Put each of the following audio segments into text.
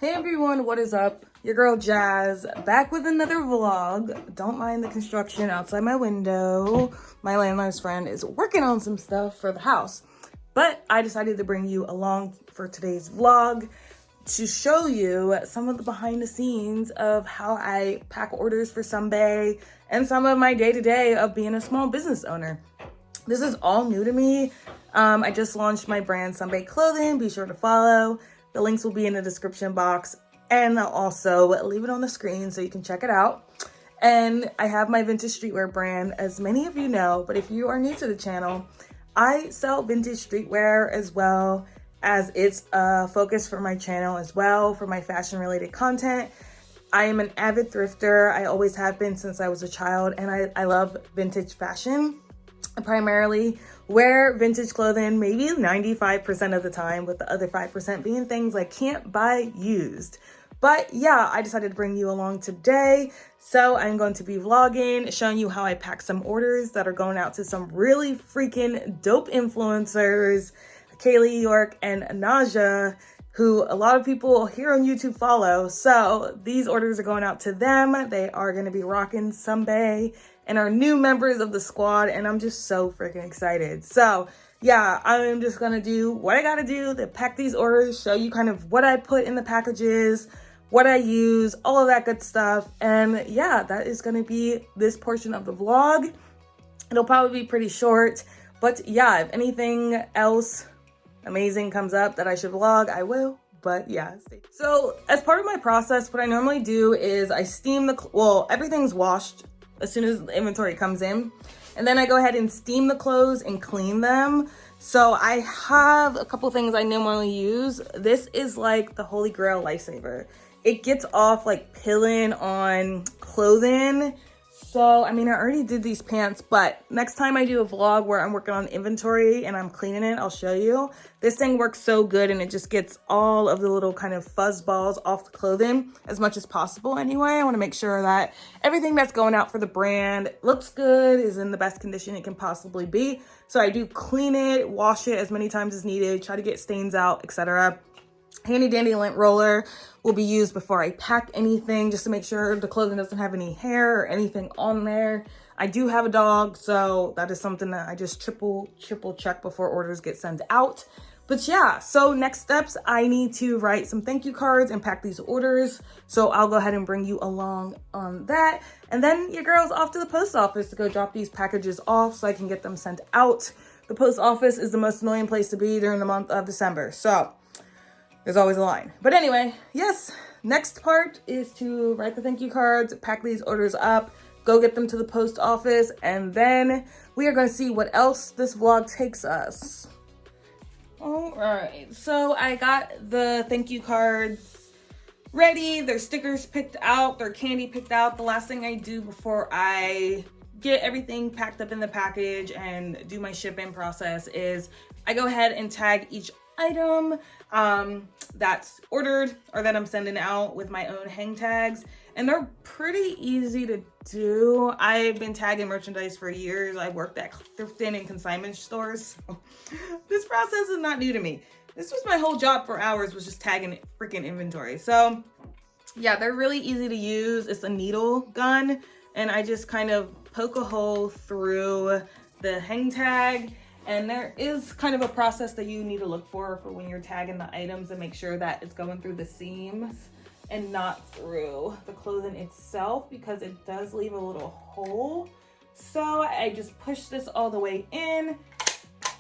Hey everyone, what is up? Your girl Jazz, back with another vlog. Don't mind the construction outside my window. My landlord's friend is working on some stuff for the house. But I decided to bring you along for today's vlog to show you some of the behind the scenes of how I pack orders for SUMBAE and some of my day-to-day of being a small business owner. This is all new to me. I just launched my brand SUMBAE Clothing. Be sure to follow. The links will be in the description box, and I'll also leave it on the screen so you can check it out. And I have my vintage streetwear brand, as many of you know, but if you are new to the channel, I sell vintage streetwear as well as it's a focus for my channel as well for my fashion related content. I am an avid thrifter. I always have been since I was a child, and I love vintage fashion. I primarily wear vintage clothing maybe 95% of the time, with the other 5% being things I can't buy used. But yeah, I decided to bring you along today. So I'm going to be vlogging, showing you how I pack some orders that are going out to some really freaking dope influencers, Kaylee York and Naja, who a lot of people here on YouTube follow. So these orders are going out to them. They are going to be rocking SUMBAE and are new members of the squad, and I'm just so freaking excited. So yeah, I'm just gonna do what I gotta do to pack these orders, show you kind of what I put in the packages, what I use, all of that good stuff. And yeah, that is gonna be this portion of the vlog. It'll probably be pretty short, but yeah, if anything else amazing comes up that I should vlog, I will. But yeah, so as part of my process, what I normally do is I steam everything's washed as soon as the inventory comes in, and then I go ahead and steam the clothes and clean them. So I have a couple things I normally use. This is like the holy grail lifesaver. It gets off like pilling on clothing. So I mean, I already did these pants, but next time I do a vlog where I'm working on inventory and I'm cleaning it, I'll show you. This thing works so good, and it just gets all of the little kind of fuzz balls off the clothing as much as possible. Anyway, I want to make sure that everything that's going out for the brand looks good, is in the best condition it can possibly be. So I do clean it, wash it as many times as needed, try to get stains out, etc. Handy dandy lint roller will be used before I pack anything, just to make sure the clothing doesn't have any hair or anything on there. I do have a dog, so that is something that I just triple check before orders get sent out. But yeah, so next steps, I need to write some thank you cards and pack these orders. So I'll go ahead and bring you along on that. And then your girl's off to the post office to go drop these packages off so I can get them sent out. The post office is the most annoying place to be during the month of December. So there's always a line. But anyway, yes, next part is to write the thank you cards, pack these orders up, go get them to the post office, and then we are going to see what else this vlog takes us. All right, so I got the thank you cards ready. Their stickers picked out, their candy picked out. The last thing I do before I get everything packed up in the package and do my shipping process is I go ahead and tag each item that's ordered or that I'm sending out with my own hang tags, and they're pretty easy to do. I've been tagging merchandise for years. I worked at thrifting and consignment stores, so this process is not new to me. This was my whole job for hours, was just tagging freaking inventory. So yeah, they're really easy to use. It's a needle gun, and I just kind of poke a hole through the hang tag. And there is kind of a process that you need to look for when you're tagging the items, and make sure that it's going through the seams and not through the clothing itself, because it does leave a little hole. So I just push this all the way in,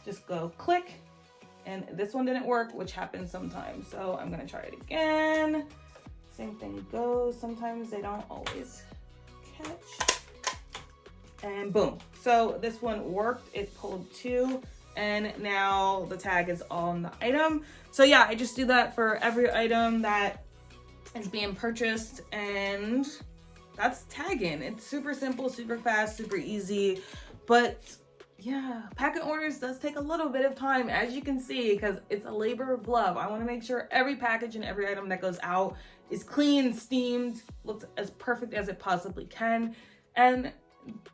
just go click, and this one didn't work, which happens sometimes. So I'm gonna try it again. Same thing goes. Sometimes they don't always catch. And boom. So this one worked. It pulled two, and now the tag is on the item. So yeah, I just do that for every item that is being purchased, and that's tagging. It's super simple, super fast, super easy. But yeah, packing orders does take a little bit of time, as you can see, because it's a labor of love. I want to make sure every package and every item that goes out is clean, steamed, looks as perfect as it possibly can. And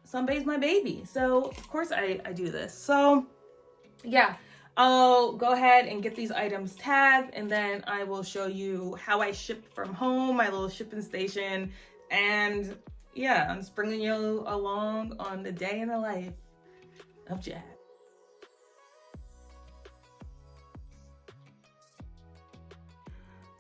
SUMBAE's my baby, so of course I do this. So yeah, I'll go ahead and get these items tagged, and then I will show you how I ship from home, my little shipping station, and yeah, I'm just bringing you along on the day in the life of Jazz.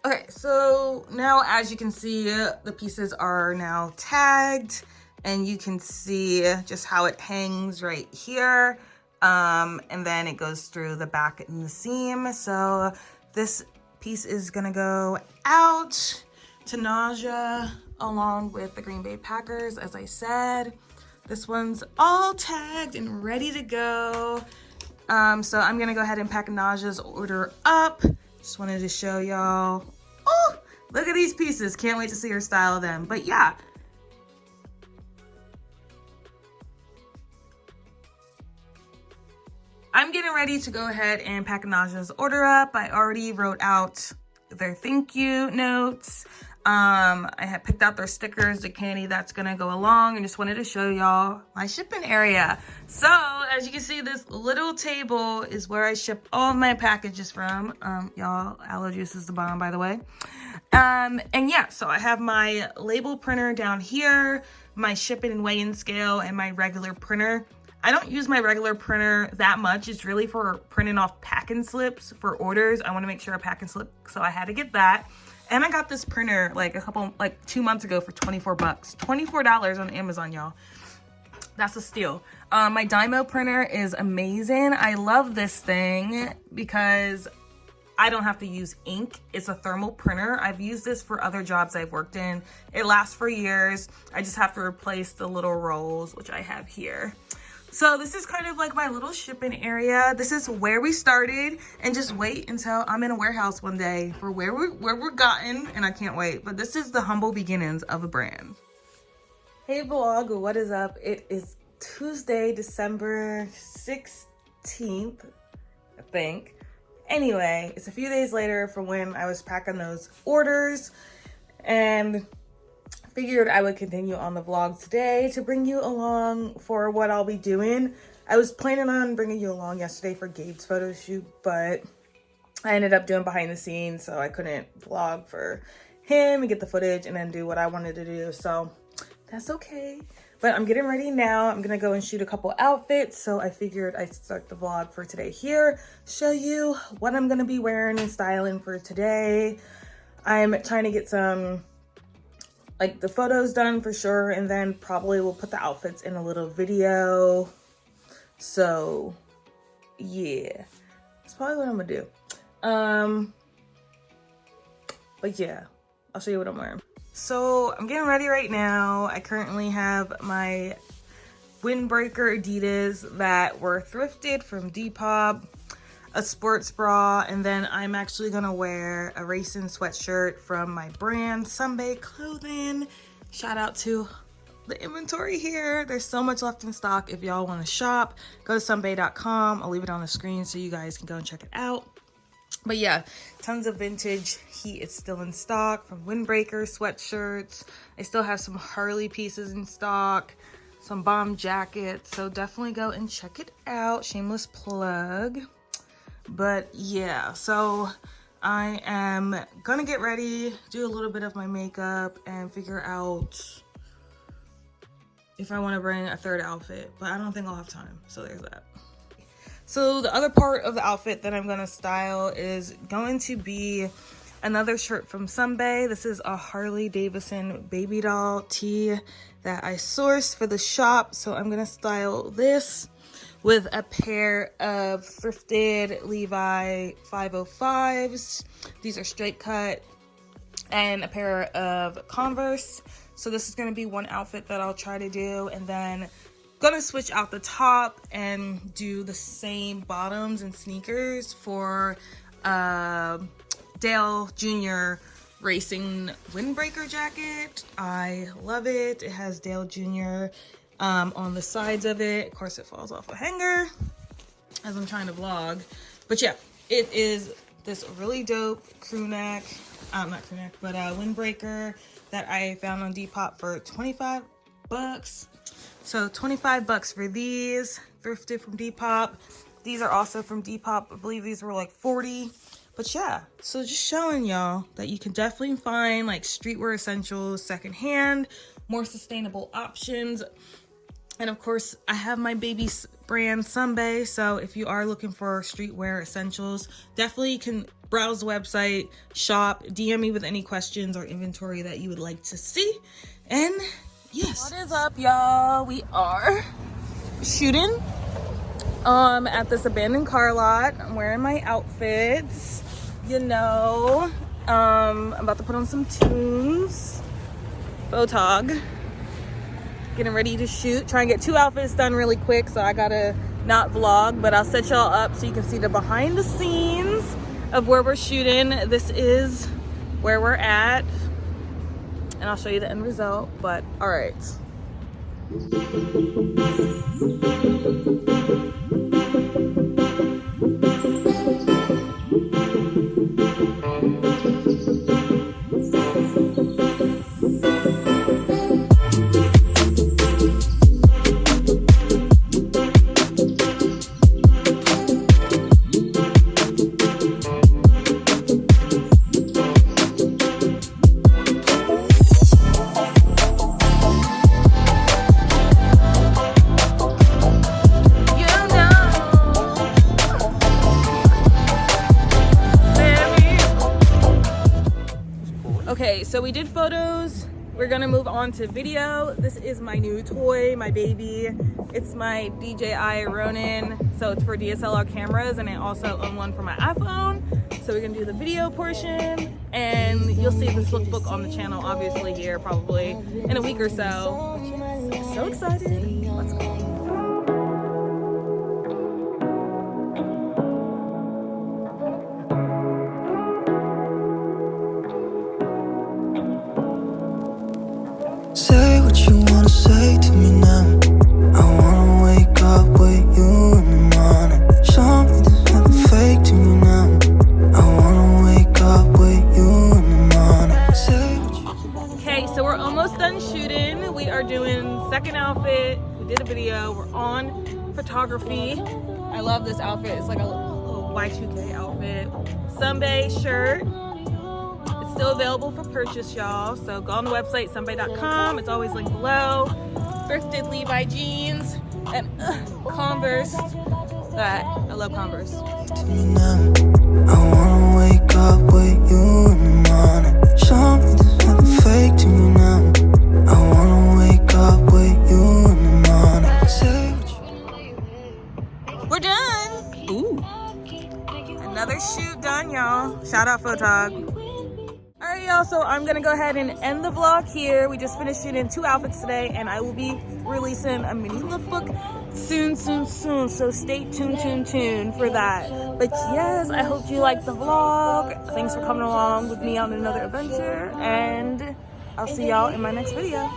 Okay, so now as you can see, the pieces are now tagged, and you can see just how it hangs right here. And then it goes through the back and the seam. So this piece is gonna go out to Nausea along with the Green Bay Packers, as I said. This one's all tagged and ready to go. So I'm gonna go ahead and pack Nausea's order up. Just wanted to show y'all. Oh, look at these pieces. Can't wait to see her style them. But yeah. I'm getting ready to go ahead and pack Nausea's order up. I already wrote out their thank you notes. I had picked out their stickers, the candy that's gonna go along, and just wanted to show y'all my shipping area. So as you can see, this little table is where I ship all of my packages from. Y'all, aloe juice is the bomb, by the way. And yeah, so I have my label printer down here, my shipping and weigh-in scale, and my regular printer. I don't use my regular printer that much. It's really for printing off packing slips for orders. I want to make sure a packing slip, so I had to get that. And I got this printer like 2 months ago for 24 bucks. $24 on Amazon, y'all. That's a steal. My Dymo printer is amazing. I love this thing because I don't have to use ink. It's a thermal printer. I've used this for other jobs I've worked in. It lasts for years. I just have to replace the little rolls, which I have here. So this is kind of like my little shipping area. This is where we started, and just wait until I'm in a warehouse one day for where we're gotten, and I can't wait. But this is the humble beginnings of a brand. Hey vlog, what is up? It is Tuesday, December 16th, I think. Anyway, it's a few days later from when I was packing those orders, and figured I would continue on the vlog today to bring you along for what I'll be doing. I was planning on bringing you along yesterday for Gabe's photo shoot, but I ended up doing behind the scenes, so I couldn't vlog for him and get the footage and then do what I wanted to do, so that's okay. But I'm getting ready now. I'm gonna go and shoot a couple outfits, so I figured I'd start the vlog for today here, show you what I'm gonna be wearing and styling for today. I'm trying to get some like the photos done for sure, and then probably we'll put the outfits in a little video. So yeah, that's probably what I'm gonna do. But yeah, I'll show you what I'm wearing. So I'm getting ready right now. I currently have my windbreaker Adidas that were thrifted from Depop, a sports bra, and then I'm actually gonna wear a racing sweatshirt from my brand SUMBAE clothing. Shout out to the inventory here. There's so much left in stock. If y'all want to shop, go to SUMBAE.com. I'll leave it on the screen so you guys can go and check it out. But yeah, tons of vintage heat is still in stock from windbreaker sweatshirts. I still have some HARLEY pieces in stock, some bomb jackets, so definitely go and check it out. Shameless plug. But yeah, so I am gonna get ready, do a little bit of my makeup, and figure out if I want to bring a third outfit, but I don't think I'll have time, so there's that. So the other part of the outfit that I'm gonna style is going to be another shirt from SUMBAE. This is a Harley Davidson baby doll tee that I sourced for the shop, so I'm gonna style this with a pair of thrifted Levi 505s. These are straight cut, and a pair of Converse. So this is gonna be one outfit that I'll try to do, and then gonna switch out the top and do the same bottoms and sneakers for Dale Jr. Racing windbreaker jacket. I love it. It has Dale Jr. On the sides of it. Of course, it falls off a hanger as I'm trying to vlog. But yeah, it is this really dope crew neck, not crew neck, but windbreaker that I found on Depop for 25 bucks. So 25 bucks for these, thrifted from Depop. These are also from Depop. I believe these were like 40. But yeah, so just showing y'all that you can definitely find like streetwear essentials secondhand, more sustainable options. And of course, I have my baby brand SUMBAE. So if you are looking for streetwear essentials, definitely can browse the website, shop, DM me with any questions or inventory that you would like to see. And yes. What is up, y'all? We are shooting at this abandoned car lot. I'm wearing my outfits, you know. I'm about to put on some tunes. Photog. Getting ready to shoot. Try and get 2 outfits done really quick, so I gotta not vlog, but I'll set y'all up so you can see the behind the scenes of where we're shooting. This is where we're at, and I'll show you the end result. But all right. Okay, so we did photos. We're gonna move on to video. This is my new toy, my baby. It's my DJI Ronin. So it's for DSLR cameras, and I also own one for my iPhone. So we're gonna do the video portion, and you'll see this lookbook on the channel, obviously here, probably in a week or so. So excited, let's go. Say what you wanna say to me now. I wanna wake up with you in the morning. Show me there's nothing fake to me now. I wanna wake up with you in the morning. Say what you. Okay, so we're almost done shooting. We are doing second outfit. We did a video. We're on photography. I love this outfit. It's like a little Y2K outfit. SUMBAE shirt. Still available for purchase, y'all. So go on the website, SUMBAE.com. It's always linked below. Thrifted Levi's jeans and Converse. I love Converse. To me now. I wanna wake up with you in the morning. Show me there's nothing fake to me now. I wanna wake up with you in the morning. Say what you. We're done. Ooh. Another shoot done, y'all. Shout out Photog. Alright, y'all, so I'm gonna go ahead and end the vlog here. We just finished shooting 2 outfits today, and I will be releasing a mini lookbook soon. So stay tuned for that. But yes, I hope you liked the vlog. Thanks for coming along with me on another adventure, and I'll see y'all in my next video.